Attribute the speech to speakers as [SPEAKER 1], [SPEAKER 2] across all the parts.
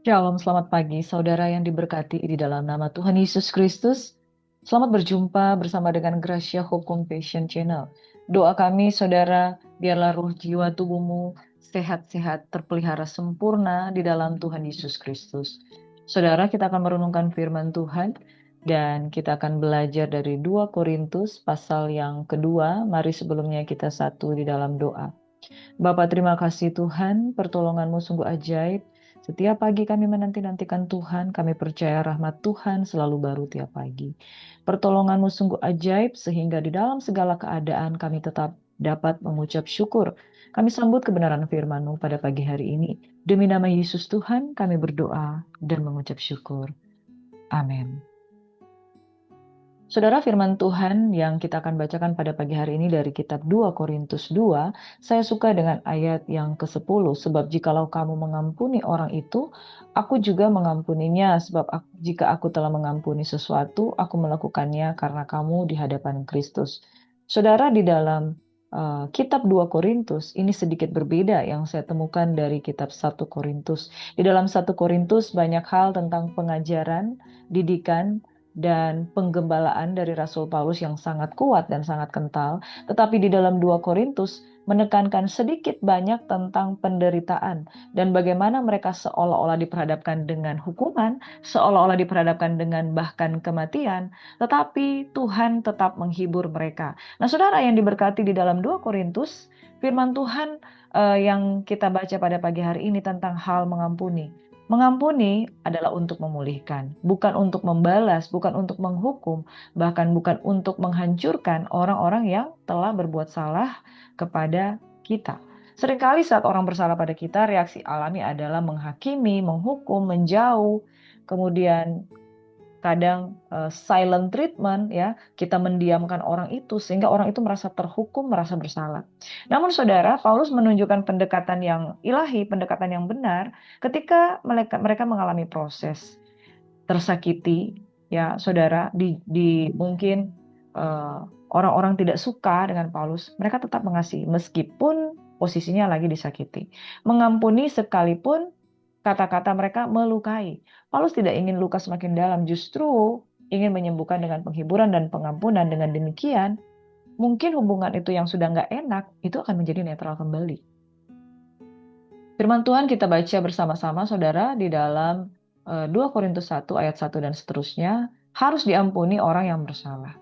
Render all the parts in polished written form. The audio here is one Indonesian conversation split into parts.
[SPEAKER 1] Shalom, selamat pagi, saudara yang diberkati di dalam nama Tuhan Yesus Kristus. Selamat berjumpa bersama dengan Gracia Hope Compassion Channel. Doa kami, saudara, biarlah roh jiwa tubuhmu sehat-sehat, terpelihara sempurna di dalam Tuhan Yesus Kristus. Saudara, kita akan merenungkan firman Tuhan dan kita akan belajar dari 2 Korintus pasal yang kedua. Mari sebelumnya kita satu di dalam doa. Bapa, terima kasih Tuhan, pertolongan-Mu sungguh ajaib. Setiap pagi kami menanti-nantikan Tuhan, kami percaya rahmat Tuhan selalu baru tiap pagi. Pertolongan-Mu sungguh ajaib sehingga di dalam segala keadaan kami tetap dapat mengucap syukur. Kami sambut kebenaran firman-Mu pada pagi hari ini. Demi nama Yesus Tuhan kami berdoa dan mengucap syukur. Amin. Saudara, firman Tuhan yang kita akan bacakan pada pagi hari ini dari kitab 2 Korintus 2, saya suka dengan ayat yang ke-10, sebab jikalau kamu mengampuni orang itu, aku juga mengampuninya, sebab jika aku telah mengampuni sesuatu, aku melakukannya karena kamu di hadapan Kristus. Saudara, di dalam kitab 2 Korintus, ini sedikit berbeda yang saya temukan dari kitab 1 Korintus. Di dalam 1 Korintus banyak hal tentang pengajaran, didikan, dan penggembalaan dari Rasul Paulus yang sangat kuat dan sangat kental, tetapi di dalam 2 Korintus menekankan sedikit banyak tentang penderitaan dan bagaimana mereka seolah-olah diperhadapkan dengan hukuman, seolah-olah diperhadapkan dengan bahkan kematian, tetapi Tuhan tetap menghibur mereka. Nah, saudara yang diberkati di dalam 2 Korintus, firman Tuhan yang kita baca pada pagi hari ini tentang hal mengampuni. Mengampuni adalah untuk memulihkan, bukan untuk membalas, bukan untuk menghukum, bahkan bukan untuk menghancurkan orang-orang yang telah berbuat salah kepada kita. Seringkali saat orang bersalah pada kita, reaksi alami adalah menghakimi, menghukum, menjauh, kemudian kadang silent treatment, ya, kita mendiamkan orang itu sehingga orang itu merasa terhukum, merasa bersalah. Namun saudara, Paulus menunjukkan pendekatan yang ilahi, pendekatan yang benar ketika mereka mengalami proses tersakiti, ya saudara, di mungkin eh, orang-orang tidak suka dengan Paulus, mereka tetap mengasihi meskipun posisinya lagi disakiti. Mengampuni sekalipun kata-kata mereka melukai. Paulus tidak ingin luka semakin dalam, justru ingin menyembuhkan dengan penghiburan dan pengampunan. Dengan demikian, mungkin hubungan itu yang sudah nggak enak, itu akan menjadi netral kembali. Firman Tuhan kita baca bersama-sama, saudara, di dalam 2 Korintus 1 ayat 1 dan seterusnya, harus diampuni orang yang bersalah.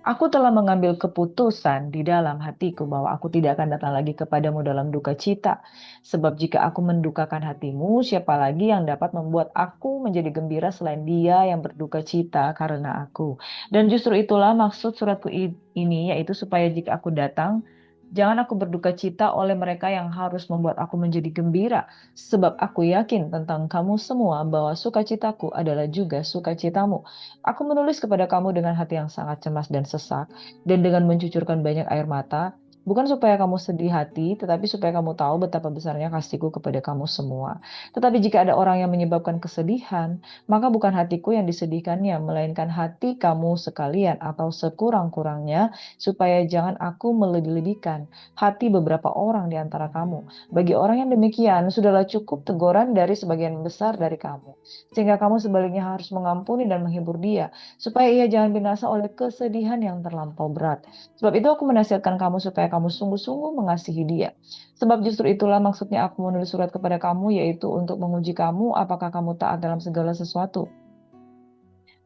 [SPEAKER 1] Aku telah mengambil keputusan di dalam hatiku bahwa aku tidak akan datang lagi kepadamu dalam duka cita. Sebab jika aku mendukakan hatimu, siapa lagi yang dapat membuat aku menjadi gembira selain dia yang berduka cita karena aku. Dan justru itulah maksud suratku ini, yaitu supaya jika aku datang, jangan aku berduka cita oleh mereka yang harus membuat aku menjadi gembira. Sebab aku yakin tentang kamu semua bahwa sukacitaku adalah juga sukacitamu. Aku menulis kepada kamu dengan hati yang sangat cemas dan sesak, dan dengan mencucurkan banyak air mata, bukan supaya kamu sedih hati, tetapi supaya kamu tahu betapa besarnya kasihku kepada kamu semua. Tetapi jika ada orang yang menyebabkan kesedihan, maka bukan hatiku yang disedihkannya, melainkan hati kamu sekalian atau sekurang-kurangnya, supaya jangan aku melebih-lebihkan hati beberapa orang di antara kamu. Bagi orang yang demikian, sudahlah cukup teguran dari sebagian besar dari kamu, sehingga kamu sebaliknya harus mengampuni dan menghibur dia, supaya ia jangan binasa oleh kesedihan yang terlampau berat. Sebab itu aku menasihatkan kamu supaya kamu sungguh-sungguh mengasihi dia. Sebab justru itulah maksudnya aku menulis surat kepada kamu, yaitu untuk menguji kamu apakah kamu taat dalam segala sesuatu.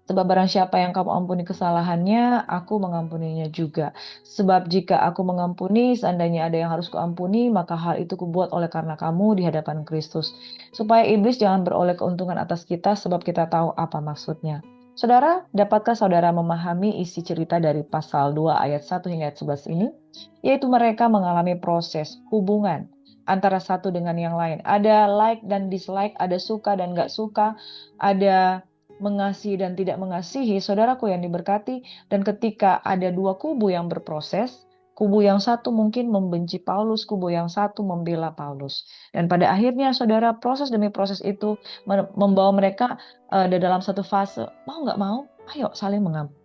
[SPEAKER 1] Sebab barang siapa yang kamu ampuni kesalahannya, aku mengampuninya juga. Sebab jika aku mengampuni, seandainya ada yang harus kuampuni, maka hal itu kubuat oleh karena kamu di hadapan Kristus. Supaya iblis jangan beroleh keuntungan atas kita, sebab kita tahu apa maksudnya. Saudara, dapatkah saudara memahami isi cerita dari pasal 2 ayat 1 hingga ayat 11 ini? Yaitu mereka mengalami proses hubungan antara satu dengan yang lain. Ada like dan dislike, ada suka dan gak suka, ada mengasihi dan tidak mengasihi, saudaraku yang diberkati. Dan ketika ada dua kubu yang berproses, kubu yang satu mungkin membenci Paulus, kubu yang satu membela Paulus. Dan pada akhirnya, saudara, proses demi proses itu membawa mereka dalam satu fase, mau nggak mau, ayo saling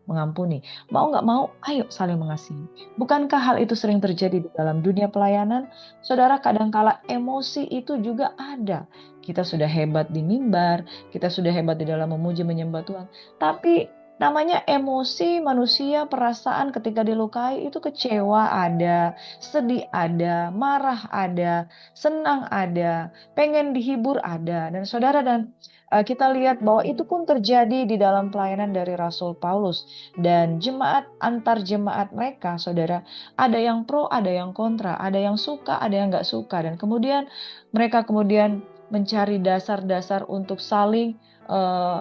[SPEAKER 1] mengampuni. Mau nggak mau, ayo saling mengasihi. Bukankah hal itu sering terjadi di dalam dunia pelayanan? Saudara, kadangkala emosi itu juga ada. Kita sudah hebat di mimbar, kita sudah hebat di dalam memuji menyembah Tuhan. Tapi namanya emosi manusia, perasaan ketika dilukai itu kecewa ada, sedih ada, marah ada, senang ada, pengen dihibur ada. Dan saudara, kita lihat bahwa itu pun terjadi di dalam pelayanan dari Rasul Paulus dan jemaat antar jemaat mereka, saudara. Ada yang pro, ada yang kontra, ada yang suka, ada yang nggak suka, dan kemudian mereka kemudian mencari dasar-dasar untuk eh,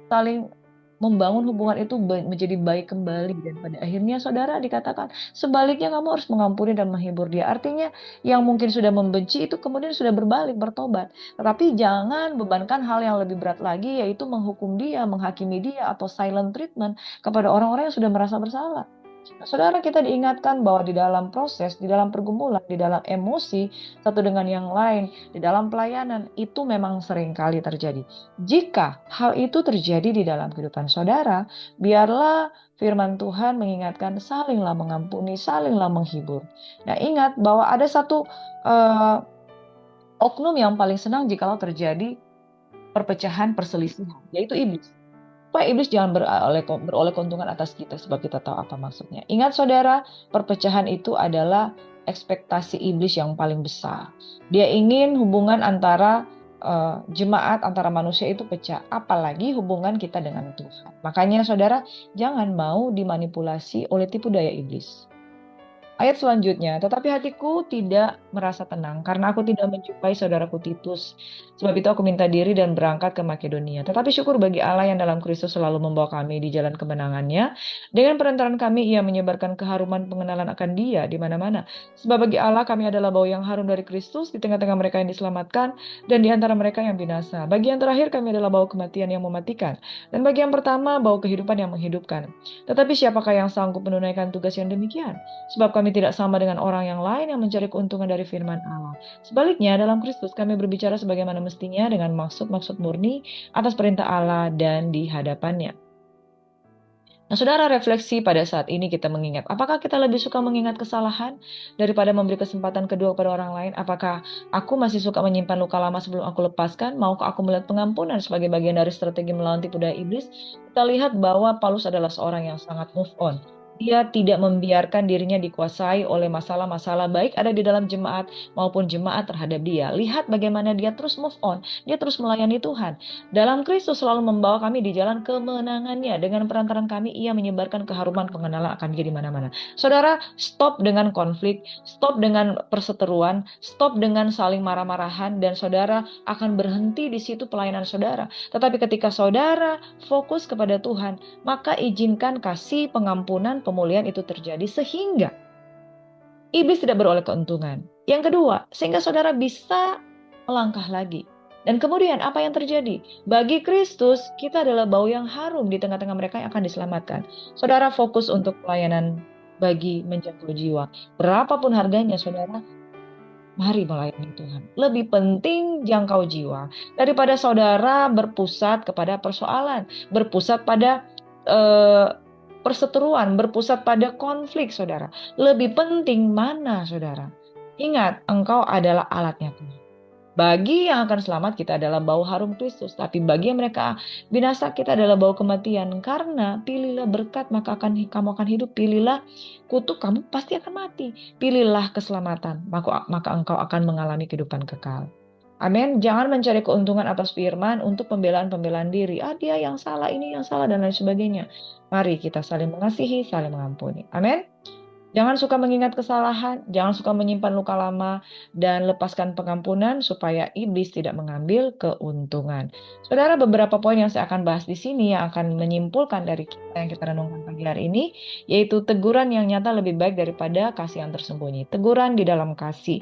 [SPEAKER 1] saling membangun hubungan itu menjadi baik kembali, dan pada akhirnya saudara dikatakan sebaliknya kamu harus mengampuni dan menghibur dia. Artinya yang mungkin sudah membenci itu kemudian sudah berbalik bertobat. Tetapi jangan bebankan hal yang lebih berat lagi, yaitu menghukum dia, menghakimi dia, atau silent treatment kepada orang-orang yang sudah merasa bersalah. Nah, saudara, kita diingatkan bahwa di dalam proses, di dalam pergumulan, di dalam emosi satu dengan yang lain, di dalam pelayanan itu memang sering kali terjadi. Jika hal itu terjadi di dalam kehidupan saudara, biarlah firman Tuhan mengingatkan salinglah mengampuni, salinglah menghibur. Nah, ingat bahwa ada satu eh, oknum yang paling senang jikalau terjadi perpecahan, perselisihan, yaitu iblis. Supaya iblis jangan beroleh keuntungan atas kita, sebab kita tahu apa maksudnya. Ingat saudara, perpecahan itu adalah ekspektasi iblis yang paling besar. Dia ingin hubungan antara jemaat, antara manusia itu pecah, apalagi hubungan kita dengan Tuhan. Makanya saudara, jangan mau dimanipulasi oleh tipu daya iblis. Ayat selanjutnya, tetapi hatiku tidak merasa tenang karena aku tidak menjumpai saudaraku Titus. Sebab itu aku minta diri dan berangkat ke Makedonia. Tetapi syukur bagi Allah yang dalam Kristus selalu membawa kami di jalan kemenangannya. Dengan perantaraan kami ia menyebarkan keharuman pengenalan akan Dia di mana-mana. Sebab bagi Allah kami adalah bau yang harum dari Kristus di tengah-tengah mereka yang diselamatkan dan di antara mereka yang binasa. Bagi yang terakhir kami adalah bau kematian yang mematikan, dan bagi yang pertama bau kehidupan yang menghidupkan. Tetapi siapakah yang sanggup menunaikan tugas yang demikian? Sebab kami tidak sama dengan orang yang lain yang mencari keuntungan dari firman Allah. Sebaliknya, dalam Kristus kami berbicara sebagaimana mestinya dengan maksud-maksud murni atas perintah Allah dan di hadapannya. Nah, saudara, refleksi pada saat ini kita mengingat, apakah kita lebih suka mengingat kesalahan daripada memberi kesempatan kedua kepada orang lain? Apakah aku masih suka menyimpan luka lama sebelum aku lepaskan? Maukah aku melihat pengampunan sebagai bagian dari strategi melawan tipu daya iblis? Kita lihat bahwa Paulus adalah seorang yang sangat move on. Dia tidak membiarkan dirinya dikuasai oleh masalah-masalah, baik ada di dalam jemaat maupun jemaat terhadap dia. Lihat bagaimana dia terus move on, dia terus melayani Tuhan. Dalam Kristus selalu membawa kami di jalan kemenangannya. Dengan perantaran kami, ia menyebarkan keharuman pengenalan akan Dia di mana-mana. Saudara, stop dengan konflik, stop dengan perseteruan, stop dengan saling marah-marahan, dan saudara akan berhenti di situ pelayanan saudara. Tetapi ketika saudara fokus kepada Tuhan, maka izinkan kasih, pengampunan, pemulihan itu terjadi sehingga iblis tidak beroleh keuntungan. Yang kedua, sehingga saudara bisa melangkah lagi. Dan kemudian apa yang terjadi? Bagi Kristus, kita adalah bau yang harum di tengah-tengah mereka yang akan diselamatkan. Saudara fokus untuk pelayanan bagi menjangkau jiwa. Berapapun harganya, saudara, mari melayani Tuhan. Lebih penting jangkau jiwa daripada saudara berpusat kepada persoalan, berpusat pada eh, perseteruan, berpusat pada konflik, saudara. Lebih penting mana, saudara? Ingat, engkau adalah alatnya Tuhan. Bagi yang akan selamat, kita adalah bau harum Kristus. Tapi bagi yang mereka binasa, kita adalah bau kematian. Karena pilihlah berkat, maka kamu akan hidup. Pilihlah kutuk, kamu pasti akan mati. Pilihlah keselamatan, maka engkau akan mengalami kehidupan kekal. Amin. Jangan mencari keuntungan atas firman untuk pembelaan-pembelaan diri. Dia yang salah, ini yang salah, dan lain sebagainya. Mari kita saling mengasihi, saling mengampuni. Amin. Jangan suka mengingat kesalahan, jangan suka menyimpan luka lama, dan lepaskan pengampunan supaya iblis tidak mengambil keuntungan. Saudara, beberapa poin yang saya akan bahas di sini yang akan menyimpulkan dari kita yang kita renungkan pagi hari ini, yaitu teguran yang nyata lebih baik daripada kasih yang tersembunyi. Teguran di dalam kasih.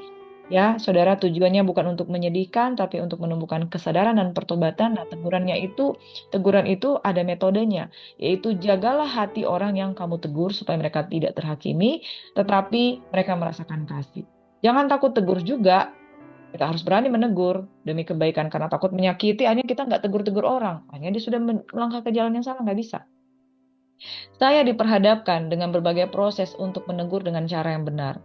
[SPEAKER 1] Ya, saudara, tujuannya bukan untuk menyedihkan, tapi untuk menumbuhkan kesadaran dan pertobatan. Nah, teguran itu ada metodenya, yaitu jagalah hati orang yang kamu tegur supaya mereka tidak terhakimi, tetapi mereka merasakan kasih. Jangan takut tegur juga, Kita harus berani menegur demi kebaikan karena takut menyakiti. Akhirnya kita nggak tegur-tegur orang. Akhirnya dia sudah melangkah ke jalan yang salah, nggak bisa. Saya diperhadapkan dengan berbagai proses untuk menegur dengan cara yang benar.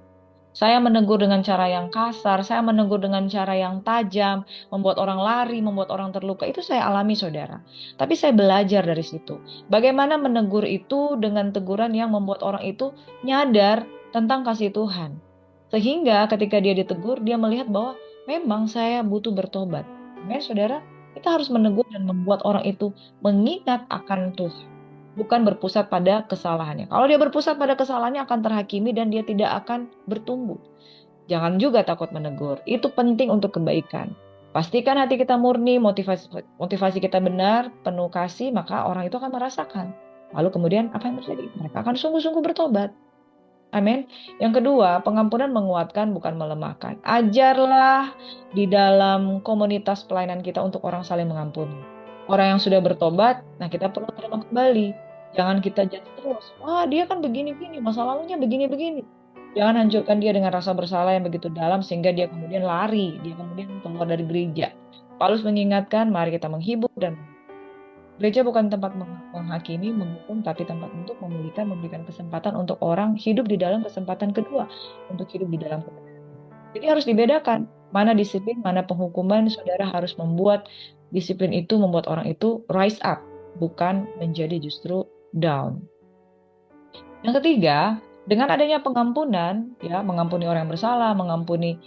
[SPEAKER 1] Saya menegur dengan cara yang kasar, saya menegur dengan cara yang tajam, membuat orang lari, membuat orang terluka. Itu saya alami, saudara. Tapi saya belajar dari situ. Bagaimana menegur itu dengan teguran yang membuat orang itu nyadar tentang kasih Tuhan. Sehingga ketika dia ditegur, dia melihat bahwa memang saya butuh bertobat. Amin, saudara. Kita harus menegur dan membuat orang itu mengingat akan Tuhan, bukan berpusat pada kesalahannya. Kalau dia berpusat pada kesalahannya akan terhakimi dan dia tidak akan bertumbuh. Jangan juga takut menegur. Itu penting untuk kebaikan. Pastikan hati kita murni, motivasi kita benar, penuh kasih, maka orang itu akan merasakan. Lalu kemudian apa yang terjadi? Mereka akan sungguh-sungguh bertobat. Amin. Yang kedua, pengampunan menguatkan bukan melemahkan. Ajarlah di dalam komunitas pelayanan kita untuk orang saling mengampuni. Orang yang sudah bertobat, nah kita perlu terima kembali. Jangan kita judge terus. Wah, dia kan begini-begini, masa lalunya begini-begini. Jangan hancurkan dia dengan rasa bersalah yang begitu dalam sehingga dia kemudian lari, dia kemudian keluar dari gereja. Paulus mengingatkan, mari kita menghibur dan gereja bukan tempat menghakimi, menghukum, tapi tempat untuk memulihkan, memberikan kesempatan untuk orang hidup di dalam kesempatan kedua, untuk hidup di dalam kebenaran. Jadi harus dibedakan, mana disiplin, mana penghukuman. Saudara harus membuat disiplin itu, membuat orang itu rise up, bukan menjadi justru down. Yang ketiga, dengan adanya pengampunan, ya, mengampuni orang yang bersalah, mengampuni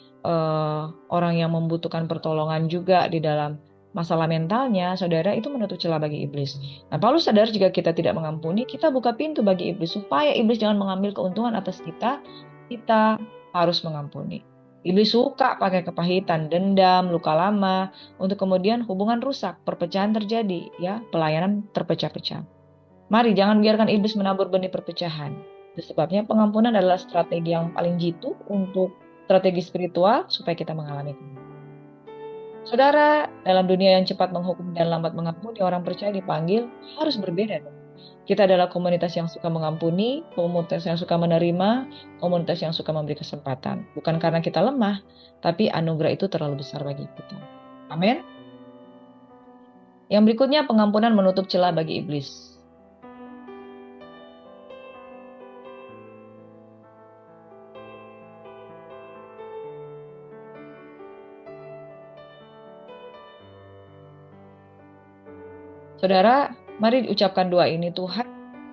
[SPEAKER 1] orang yang membutuhkan pertolongan juga di dalam masalah mentalnya, saudara, itu menutup celah bagi iblis. Nah, Paulus sadar jika kita tidak mengampuni, kita buka pintu bagi iblis supaya iblis jangan mengambil keuntungan atas kita. Kita harus mengampuni. Iblis suka pakai kepahitan, dendam, luka lama untuk kemudian hubungan rusak, perpecahan terjadi, ya, pelayanan terpecah-pecah. Mari jangan biarkan iblis menabur benih perpecahan. Itu sebabnya pengampunan adalah strategi yang paling jitu untuk strategi spiritual supaya kita mengalami kemenangan. Saudara, dalam dunia yang cepat menghukum dan lambat mengampuni, orang percaya dipanggil harus berbeda. Kita adalah komunitas yang suka mengampuni, komunitas yang suka menerima, komunitas yang suka memberi kesempatan. Bukan karena kita lemah, tapi anugerah itu terlalu besar bagi kita. Amin. Yang berikutnya, pengampunan menutup celah bagi iblis. Saudara, mari diucapkan doa ini. Tuhan,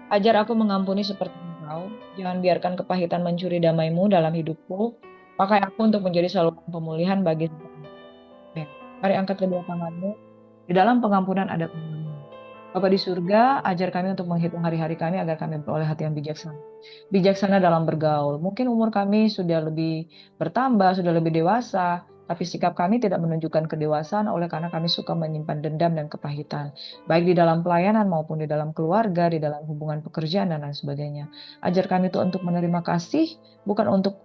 [SPEAKER 1] ajar aku mengampuni seperti Engkau. Jangan biarkan kepahitan mencuri damai-Mu dalam hidupku. Pakai aku untuk menjadi saluran pemulihan bagi Amin. Mari angkat kedua tanganmu. Di dalam pengampunan ada pengampunan. Bapa di surga, ajar kami untuk menghitung hari-hari kami agar kami beroleh hati yang bijaksana. Bijaksana dalam bergaul. Mungkin umur kami sudah lebih bertambah, sudah lebih dewasa, tapi sikap kami tidak menunjukkan kedewasaan oleh karena kami suka menyimpan dendam dan kepahitan. Baik di dalam pelayanan maupun di dalam keluarga, di dalam hubungan pekerjaan dan lain sebagainya. Ajar kami itu untuk menerima kasih, bukan untuk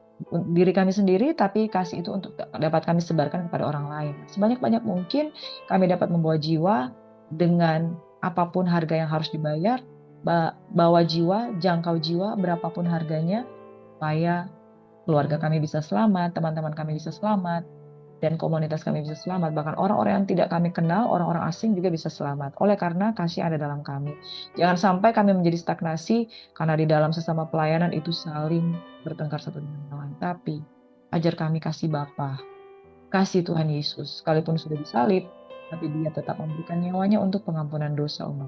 [SPEAKER 1] diri kami sendiri, tapi kasih itu untuk dapat kami sebarkan kepada orang lain. Sebanyak-banyak mungkin kami dapat membawa jiwa dengan apapun harga yang harus dibayar, bawa jiwa, jangkau jiwa, berapapun harganya, supaya keluarga kami bisa selamat, teman-teman kami bisa selamat, dan komunitas kami bisa selamat. Bahkan orang-orang yang tidak kami kenal, orang-orang asing juga bisa selamat. Oleh karena kasih ada dalam kami. Jangan sampai kami menjadi stagnasi, karena di dalam sesama pelayanan itu saling bertengkar satu dengan yang lain. Tapi, ajar kami kasih Bapa, kasih Tuhan Yesus, sekalipun sudah disalib, tapi dia tetap memberikan nyawanya untuk pengampunan dosa umat.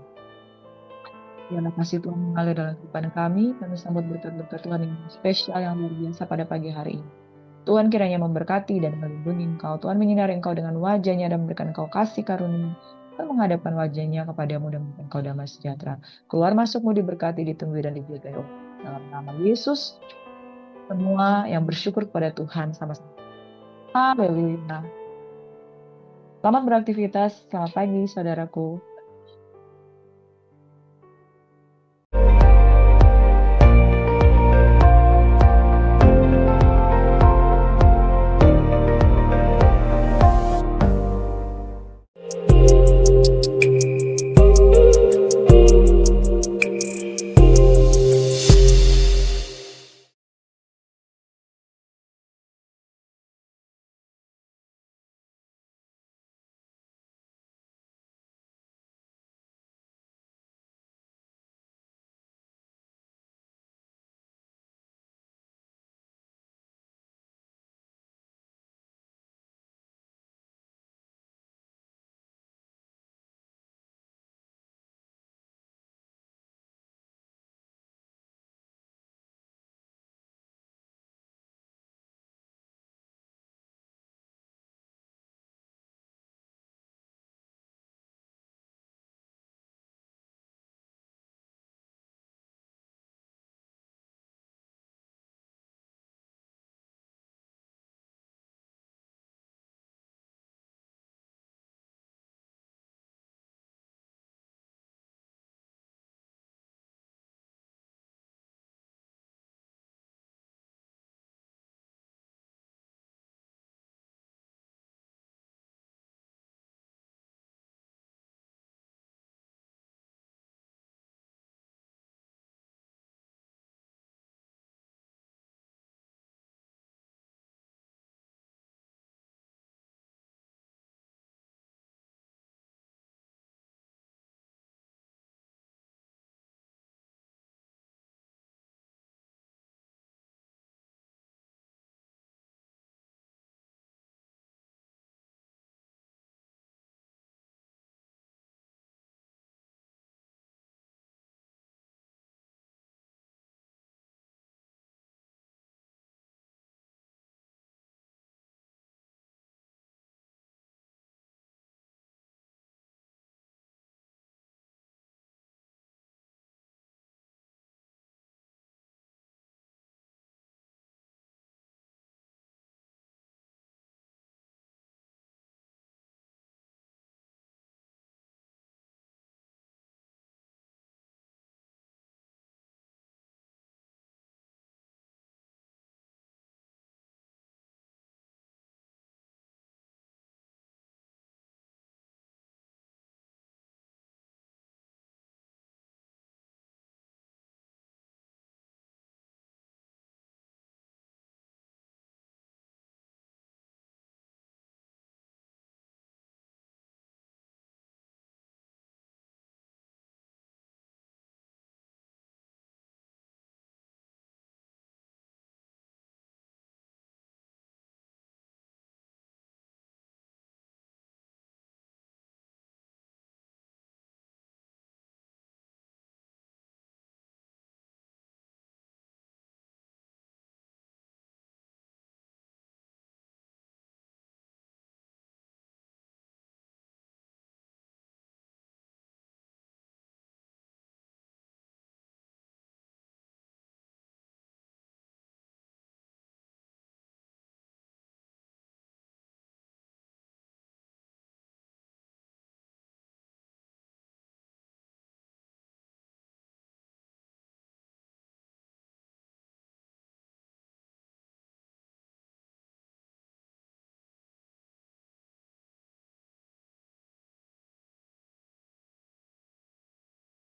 [SPEAKER 1] Biarlah kasih Tuhan mengalir dalam kehidupan kami sambut berkat-berkat Tuhan yang spesial, yang luar biasa pada pagi hari ini. Tuhan kiranya memberkati dan melindungi engkau. Tuhan menyinari engkau dengan wajahnya dan memberikan engkau kasih karunia. Tuhan menghadapkan wajahnya kepadamu dan memberikan engkau damai sejahtera. Keluar masukmu diberkati, ditunggui dan dijaga. Dalam nama Yesus, semua yang bersyukur kepada Tuhan sama-sama. Haleluya. Selamat beraktivitas. Selamat pagi, saudaraku.